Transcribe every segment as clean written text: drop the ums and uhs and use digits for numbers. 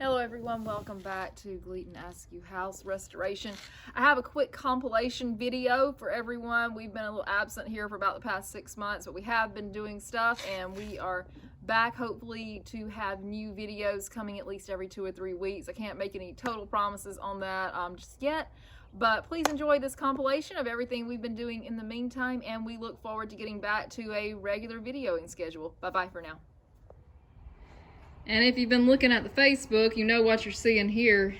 Hello everyone, welcome back to Gleaton-Askew house restoration. I have a quick compilation video for everyone. We've been a little absent here for about the past 6 months, but we have been doing stuff and we are back hopefully to have new videos coming at least every 2 or 3 weeks. I can't make any total promises on that just yet, but please enjoy this compilation of everything we've been doing in the meantime, and we look forward to getting back to a regular videoing schedule. Bye-bye for now. And if you've been looking at the Facebook, you know what you're seeing here.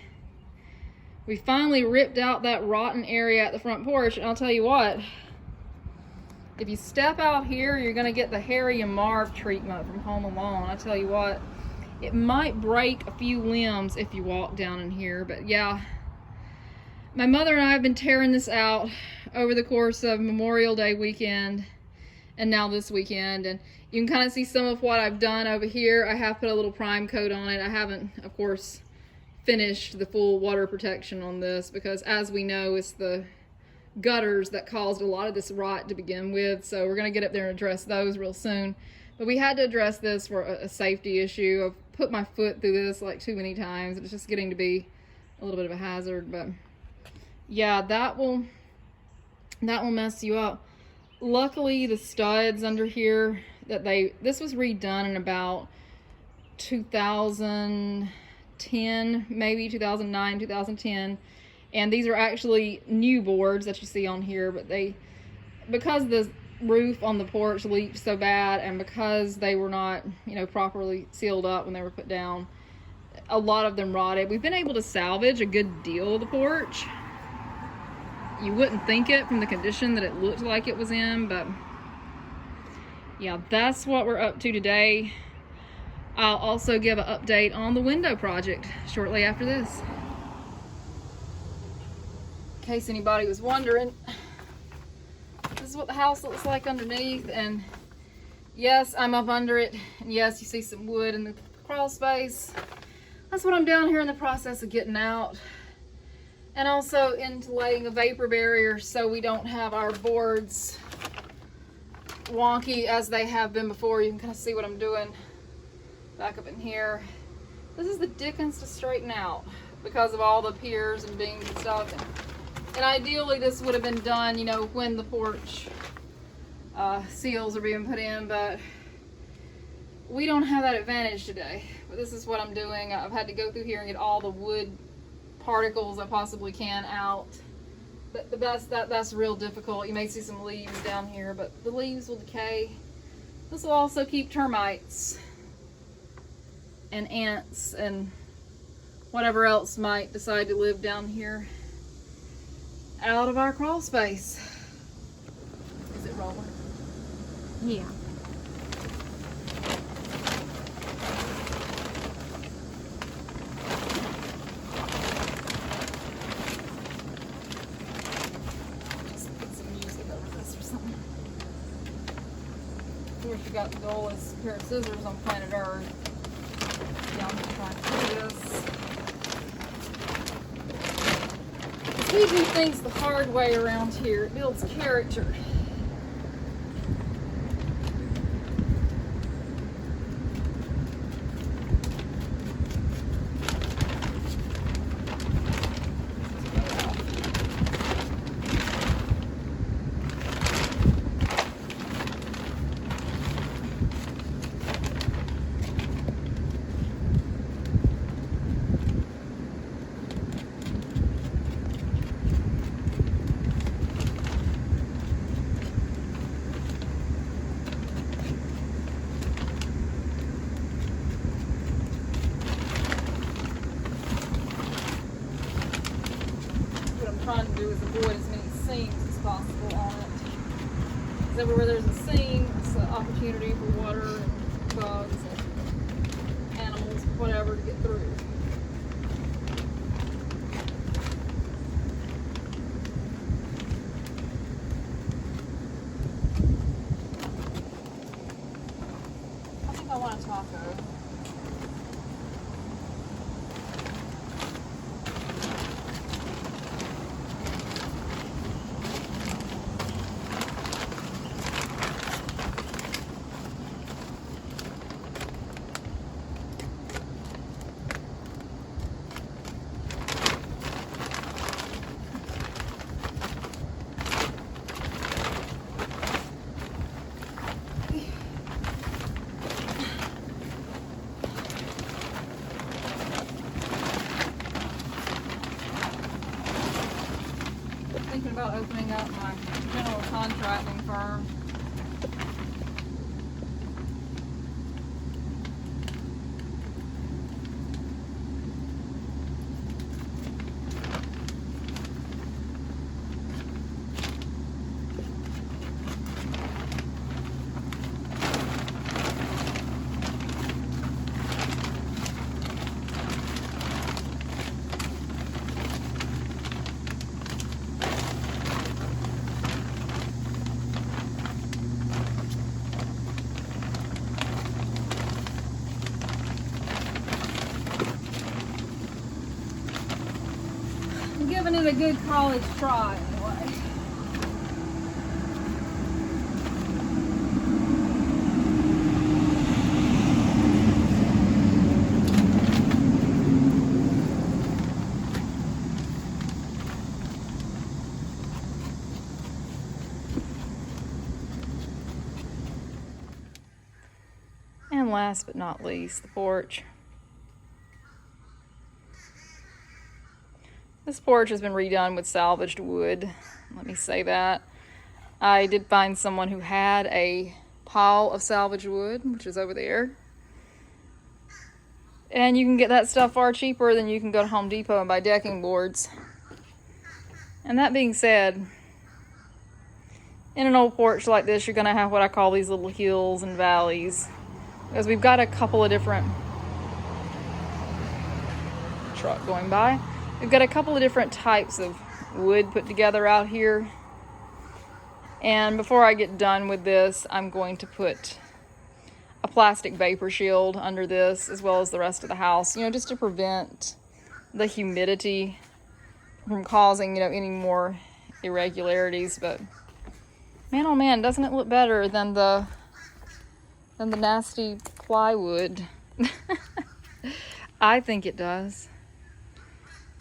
We finally ripped out that rotten area at the front porch, and I'll tell you what, if you step out here, you're gonna get the Harry and Marv treatment from Home Alone. I tell you what, it might break a few limbs if you walk down in here, but yeah. My mother and I have been tearing this out over the course of Memorial Day weekend and now this weekend, and you can kind of see some of what I've done over here. I have put a little prime coat on it. I haven't, of course, finished the full water protection on this because, as we know, it's the gutters that caused a lot of this rot to begin with, so we're going to get up there and address those real soon. But we had to address this for a safety issue. I've put my foot through this like too many times. It's just getting to be a little bit of a hazard, but yeah, that will mess you up. Luckily, the studs under here, this was redone in about 2010, maybe 2009, 2010. And these are actually new boards that you see on here, but because the roof on the porch leaked so bad and because they were not, properly sealed up when they were put down, a lot of them rotted. We've been able to salvage a good deal of the porch. You wouldn't think it from the condition that it looked like it was in, but yeah, that's what we're up to today. I'll also give an update on the window project shortly after this. In case anybody was wondering, this is what the house looks like underneath, and yes, I'm up under it, and yes, you see some wood in the crawl space. That's what I'm down here in the process of getting out. And also into laying a vapor barrier so we don't have our boards wonky as they have been before. You can kind of see what I'm doing back up in here. This is the dickens to straighten out because of all the piers and beams and stuff. And ideally this would have been done, when the porch seals are being put in, but we don't have that advantage today. But this is what I'm doing. I've had to go through here and get all the wood particles I possibly can out, but that's real difficult. You may see some leaves down here, but the leaves will decay. This will also keep termites and ants and whatever else might decide to live down here out of our crawl space. Is it rolling? Yeah. Of course, you got the dullest pair of scissors on planet Earth. Yeah, I'm just trying to do this. He do things the hard way around here. It builds character. Trying to do is avoid as many seams as possible on it. Because everywhere there's a seam, it's an opportunity for water and bugs and animals, whatever, to get through. I think I want a taco. about opening up my general contracting firm. Giving it a good college try anyway. And last but not least, the porch. This porch has been redone with salvaged wood. Let me say that. I did find someone who had a pile of salvaged wood, which is over there. And you can get that stuff far cheaper than you can go to Home Depot and buy decking boards. And that being said, in an old porch like this, you're going to have what I call these little hills and valleys. Because we've got a couple of different... truck going by. We've got a couple of different types of wood put together out here. And before I get done with this, I'm going to put a plastic vapor shield under this as well as the rest of the house, just to prevent the humidity from causing, any more irregularities. But man, oh man, doesn't it look better than the nasty plywood? I think it does.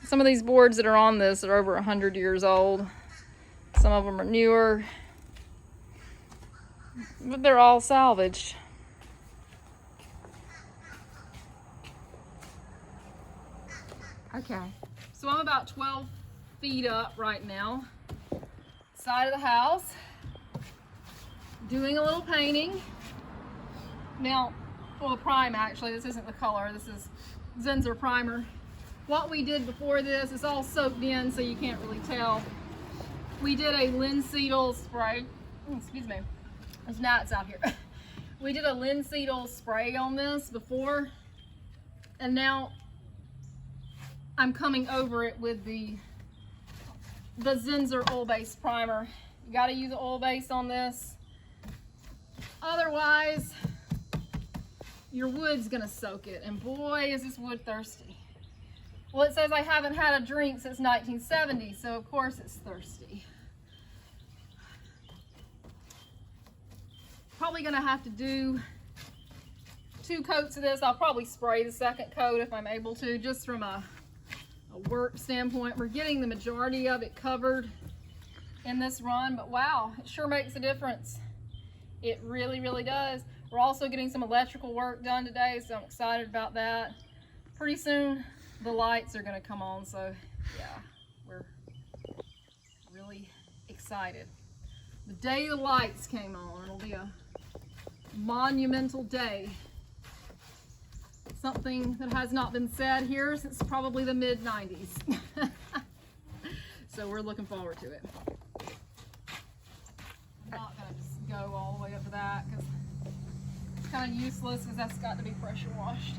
Some of these boards that are on this are over 100 years old. Some of them are newer, but they're all salvaged. Okay, so I'm about 12 feet up right now, side of the house, doing a little painting. Now, full of prime actually, this isn't the color, this is Zinsser primer. What we did before this is all soaked in, so you can't really tell. We did a linseed spray. Excuse me, there's gnats out here. We did a linseed spray on this before, and now I'm coming over it with the Zinsser oil-based primer. You got to use an oil base on this, otherwise your wood's gonna soak it, and boy is this wood thirsty. Well, it says I haven't had a drink since 1970, so of course it's thirsty. Probably gonna have to do 2 coats of this. I'll probably spray the second coat if I'm able to, just from a work standpoint. We're getting the majority of it covered in this run, but wow, it sure makes a difference. It really, really does. We're also getting some electrical work done today, so I'm excited about that. Pretty soon, the lights are gonna come on, so yeah, we're really excited. The day the lights came on, it'll be a monumental day. Something that has not been said here since probably the mid-90s. So we're looking forward to it. I'm not gonna just go all the way up to that because it's kind of useless, because that's got to be pressure washed.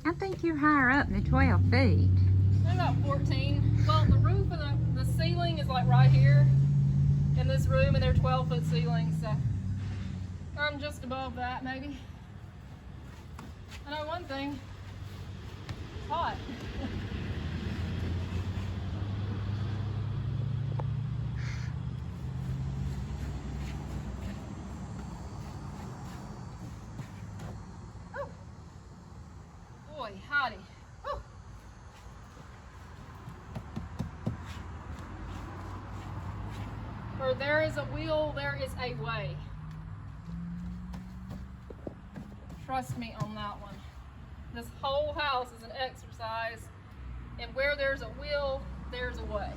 I think you're higher up than 12 feet. About 14. Well, the roof of the ceiling is like right here in this room, and they're 12-foot ceilings, so I'm just above that maybe. I know one thing, it's hot. Oh, boy, howdy. Oh. Where there is a will, there is a way. Trust me on that one. This whole house is an exercise, and where there's a will, there's a way.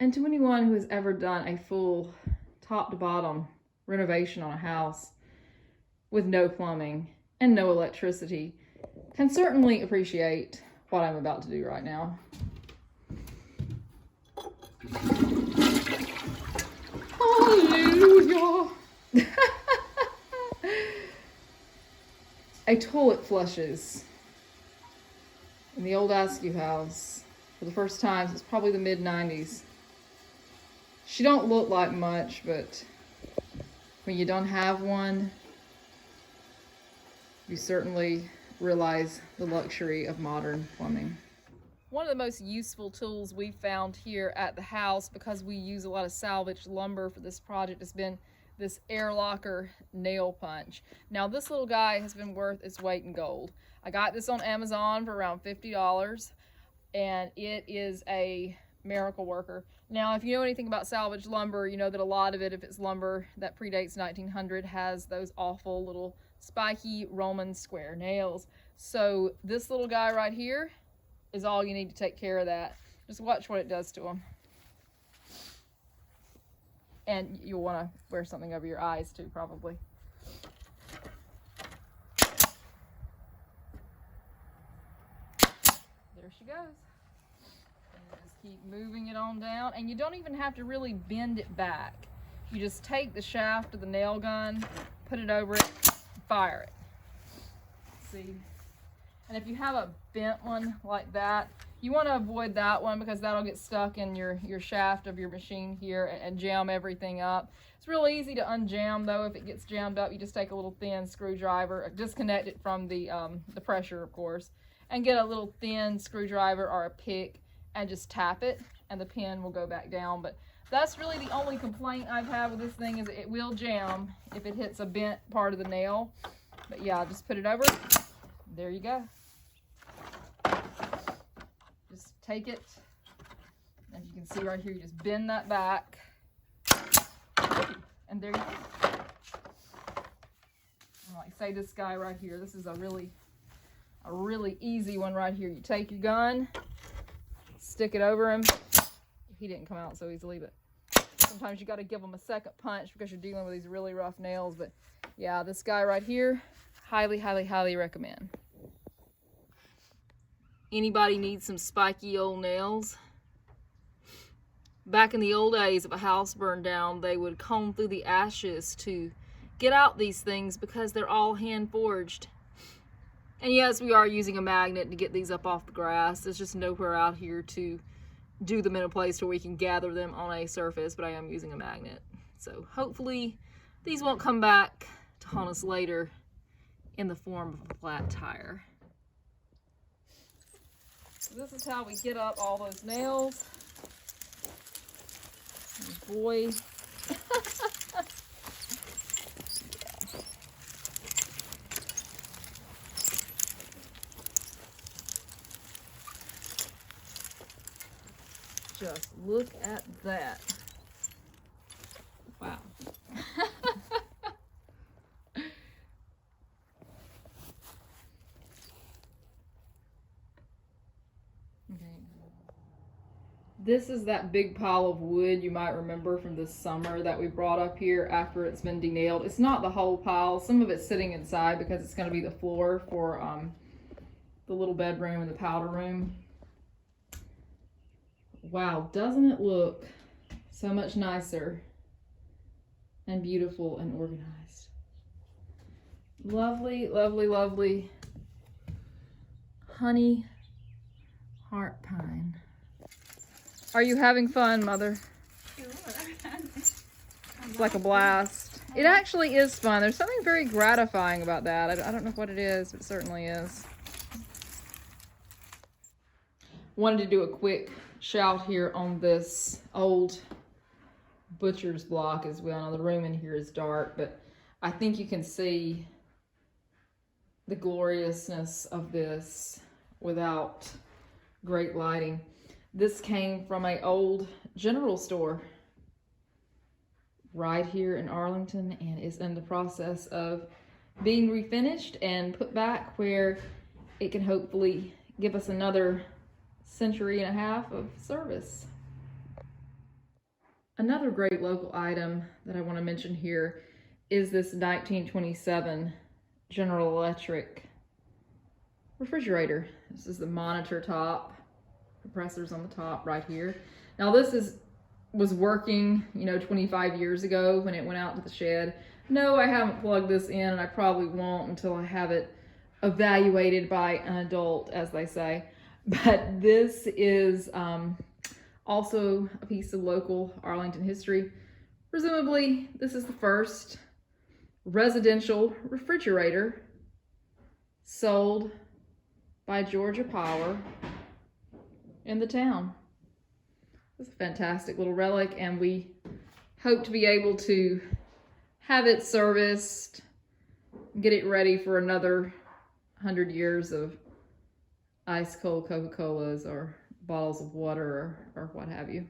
And to anyone who has ever done a full top to bottom renovation on a house with no plumbing and no electricity can certainly appreciate what I'm about to do right now. Hallelujah! A toilet flushes in the old Askew house for the first time since probably the mid-90s. She don't look like much, but when you don't have one, you certainly realize the luxury of modern plumbing. One of the most useful tools we've found here at the house, because we use a lot of salvaged lumber for this project, has been this air locker nail punch. Now this little guy has been worth its weight in gold. I got this on Amazon for around $50, and it is a miracle worker. Now if you know anything about salvaged lumber, you know that a lot of it, if it's lumber that predates 1900, has those awful little spiky Roman square nails. So this little guy right here is all you need to take care of that. Just watch what it does to them. And you'll want to wear something over your eyes too, probably. There she goes. And just keep moving it on down. And you don't even have to really bend it back. You just take the shaft of the nail gun, put it over it, fire it. See? And if you have a bent one like that, you want to avoid that one because that'll get stuck in your shaft of your machine here and jam everything up. It's real easy to unjam though. If it gets jammed up, you just take a little thin screwdriver, disconnect it from the pressure, of course, and get a little thin screwdriver or a pick and just tap it, and the pin will go back down. But that's really the only complaint I've had with this thing, is it will jam if it hits a bent part of the nail. But yeah, just put it over. There you go. Just take it, as you can see right here, you just bend that back, and there you go. Like say this guy right here, this is a really easy one right here. You take your gun, stick it over him. He didn't come out so easily, but sometimes you got to give him a second punch because you're dealing with these really rough nails. But yeah, this guy right here, highly, highly, highly recommend. Anybody needs some spiky old nails? Back in the old days, if a house burned down, they would comb through the ashes to get out these things because they're all hand forged. And yes, we are using a magnet to get these up off the grass. There's just nowhere out here to do them in a place where we can gather them on a surface, but I am using a magnet. So hopefully these won't come back to haunt us later in the form of a flat tire. So this is how we get up all those nails. And boy. Just look at that. Wow. This is that big pile of wood you might remember from this summer that we brought up here after it's been denailed. It's not the whole pile. Some of it's sitting inside because it's going to be the floor for the little bedroom and the powder room. Wow, doesn't it look so much nicer and beautiful and organized? Lovely, lovely, lovely honey heart pine. Are you having fun, Mother? Sure. It's like a blast. It actually is fun. There's something very gratifying about that. I don't know what it is, but it certainly is. Wanted to do a quick shout here on this old butcher's block. As well, the room in here is dark, but I think you can see the gloriousness of this without great lighting. This came from an old general store right here in Arlington and is in the process of being refinished and put back where it can hopefully give us another century and a half of service. Another great local item that I want to mention here is this 1927 General Electric refrigerator. This is the monitor top, compressors on the top right here. Now this was working, 25 years ago when it went out to the shed. No, I haven't plugged this in, and I probably won't until I have it evaluated by an adult, as they say. But this is also a piece of local Arlington history. Presumably, this is the first residential refrigerator sold by Georgia Power in the town. It's a fantastic little relic, and we hope to be able to have it serviced, get it ready for another 100 years of ice cold Coca-Colas or bottles of water or what have you.